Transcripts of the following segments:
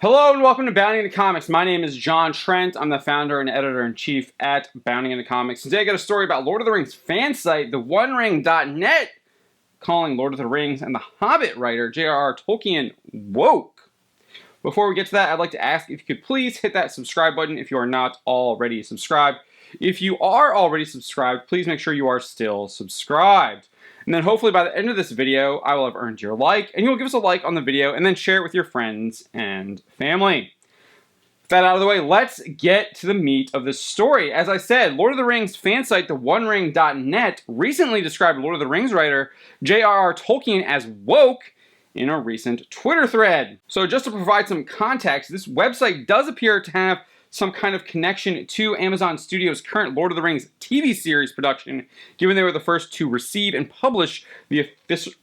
Hello and welcome to Bounding into Comics. My name is John Trent. I'm the founder and editor-in-chief at Bounding into Comics. Today I got a story about Lord of the Rings fan site, theonering.net, calling Lord of the Rings and the Hobbit writer J.R.R. Tolkien woke. Before we get to that, I'd like to ask if you could please hit that subscribe button if you are not already subscribed. If you are already subscribed, please make sure you are still subscribed. And then hopefully by the end of this video, I will have earned your like, and you will give us a like on the video, and then share it with your friends and family. With that out of the way, let's get to the meat of this story. As I said, Lord of the Rings fan site, theonering.net, recently described Lord of the Rings writer J.R.R. Tolkien as woke in a recent Twitter thread. So just to provide some context, this website does appear to have some kind of connection to Amazon Studios' current Lord of the Rings TV series production, given they were the first to receive and publish the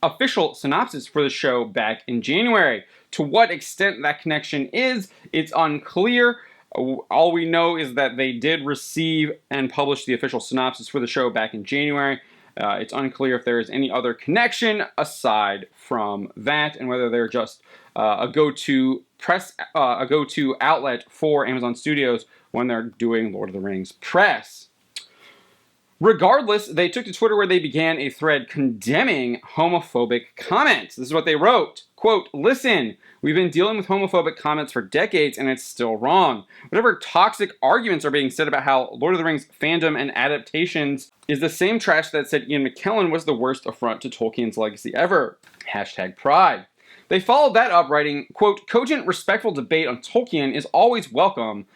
official synopsis for the show back in January. To what extent that connection is, it's unclear. All we know is that they did receive and publish the official synopsis for the show back in January. It's unclear if there is any other connection aside from that, and whether they're just a go-to outlet for Amazon Studios when they're doing Lord of the Rings press. Regardless, they took to Twitter where they began a thread condemning homophobic comments. This is what they wrote. Quote, "Listen, we've been dealing with homophobic comments for decades and it's still wrong. Whatever toxic arguments are being said about how Lord of the Rings fandom and adaptations is the same trash that said Ian McKellen was the worst affront to Tolkien's legacy ever. Hashtag pride." They followed that up writing, quote, "Cogent, respectful debate on Tolkien is always welcome,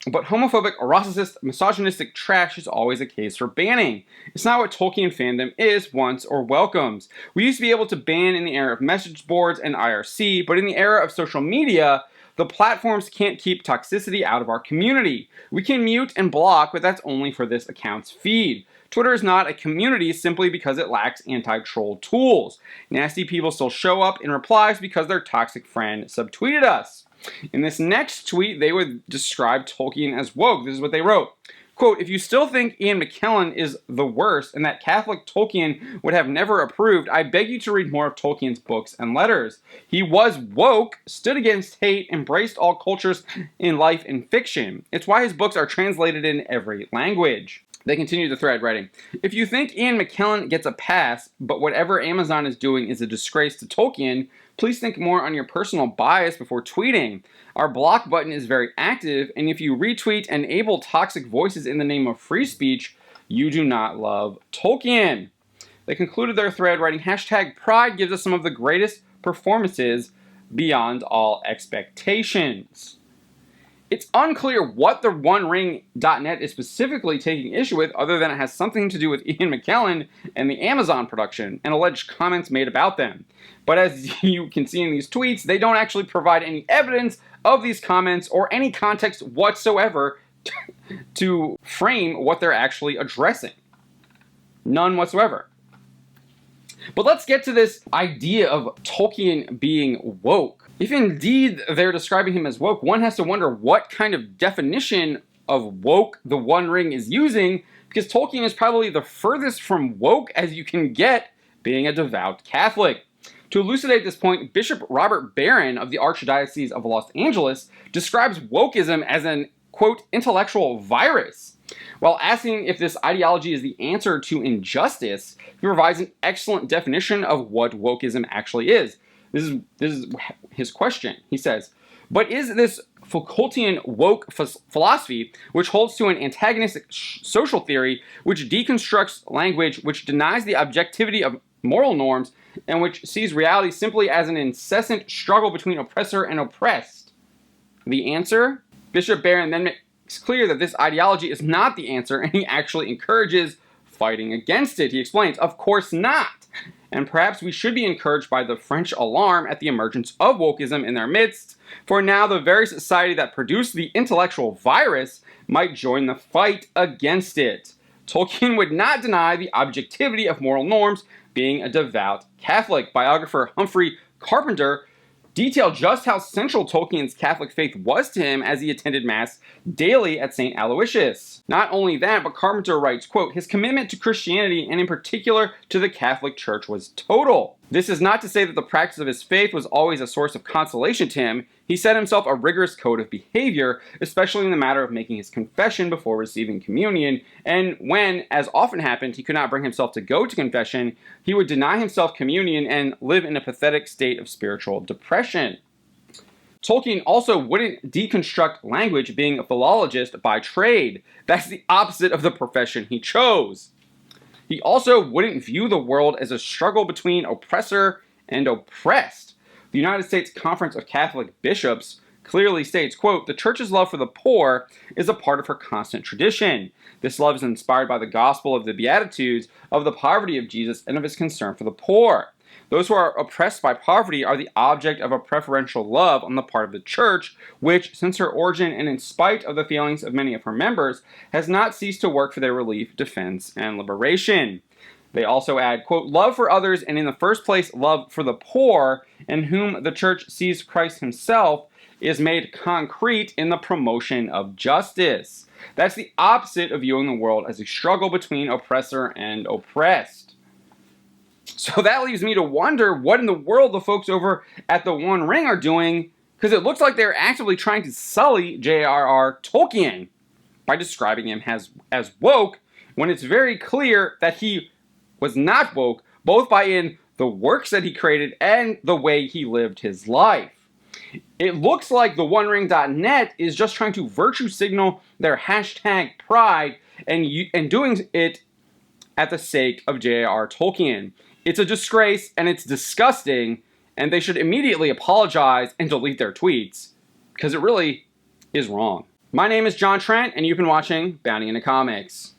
but homophobic, racist, misogynistic trash is always a case for banning. It's not what Tolkien fandom is, wants, or welcomes. We used to be able to ban in the era of message boards and IRC, but in the era of social media, the platforms can't keep toxicity out of our community. We can mute and block, but that's only for this account's feed. Twitter is not a community simply because it lacks anti-troll tools. Nasty people still show up in replies because their toxic friend subtweeted us." In this next tweet, they would describe Tolkien as woke. This is what they wrote. Quote, "If you still think Ian McKellen is the worst and that Catholic Tolkien would have never approved, I beg you to read more of Tolkien's books and letters. He was woke, stood against hate, embraced all cultures in life and fiction. It's why his books are translated in every language." They continue the thread writing, "If you think Ian McKellen gets a pass, but whatever Amazon is doing is a disgrace to Tolkien, please think more on your personal bias before tweeting. Our block button is very active, and if you retweet and enable toxic voices in the name of free speech, you do not love Tolkien." They concluded their thread writing, "Hashtag pride gives us some of the greatest performances beyond all expectations." It's unclear what the onering.net is specifically taking issue with, other than it has something to do with Ian McKellen and the Amazon production and alleged comments made about them. But as you can see in these tweets, they don't actually provide any evidence of these comments or any context whatsoever to frame what they're actually addressing. None whatsoever. But let's get to this idea of Tolkien being woke. If indeed they're describing him as woke, one has to wonder what kind of definition of woke the One Ring is using, because Tolkien is probably the furthest from woke as you can get, being a devout Catholic. To elucidate this point, Bishop Robert Barron of the Archdiocese of Los Angeles describes wokeism as an, quote, intellectual virus. While asking if this ideology is the answer to injustice, he provides an excellent definition of what wokeism actually is. This is his question. He says, "But is this Foucaultian woke philosophy, which holds to an antagonistic social theory, which deconstructs language, which denies the objectivity of moral norms, and which sees reality simply as an incessant struggle between oppressor and oppressed?" The answer? Bishop Barron then makes clear that this ideology is not the answer, and he actually encourages fighting against it. He explains, "Of course not. And perhaps we should be encouraged by the French alarm at the emergence of wokeism in their midst, for now the very society that produced the intellectual virus might join the fight against it. Tolkien would not deny the objectivity of moral norms, being a devout Catholic." Biographer Humphrey Carpenter detailed just how central Tolkien's Catholic faith was to him as he attended Mass daily at St. Aloysius. Not only that, but Carpenter writes, quote, "His commitment to Christianity, and in particular to the Catholic Church, was total." This is not to say that the practice of his faith was always a source of consolation to him. He set himself a rigorous code of behavior, especially in the matter of making his confession before receiving communion, and when, as often happened, he could not bring himself to go to confession, he would deny himself communion and live in a pathetic state of spiritual depression. Tolkien also wouldn't deconstruct language, being a philologist by trade. That's the opposite of the profession he chose. He also wouldn't view the world as a struggle between oppressor and oppressed. The United States Conference of Catholic Bishops clearly states, quote, "The Church's love for the poor is a part of her constant tradition. This love is inspired by the gospel of the Beatitudes, of the poverty of Jesus, and of his concern for the poor. Those who are oppressed by poverty are the object of a preferential love on the part of the Church, which, since her origin and in spite of the feelings of many of her members, has not ceased to work for their relief, defense, and liberation." They also add, quote, "Love for others, and in the first place, love for the poor, in whom the Church sees Christ himself, is made concrete in the promotion of justice." That's the opposite of viewing the world as a struggle between oppressor and oppressed. So that leaves me to wonder what in the world the folks over at the One Ring are doing, because it looks like they're actively trying to sully J.R.R. Tolkien by describing him as woke, when it's very clear that he was not woke, both by in the works that he created and the way he lived his life. It looks like the OneRing.net is just trying to virtue signal their hashtag pride and doing it at the sake of J.R.R. Tolkien. It's a disgrace and it's disgusting, and they should immediately apologize and delete their tweets, because it really is wrong. My name is John Trent, and you've been watching Bounding into Comics.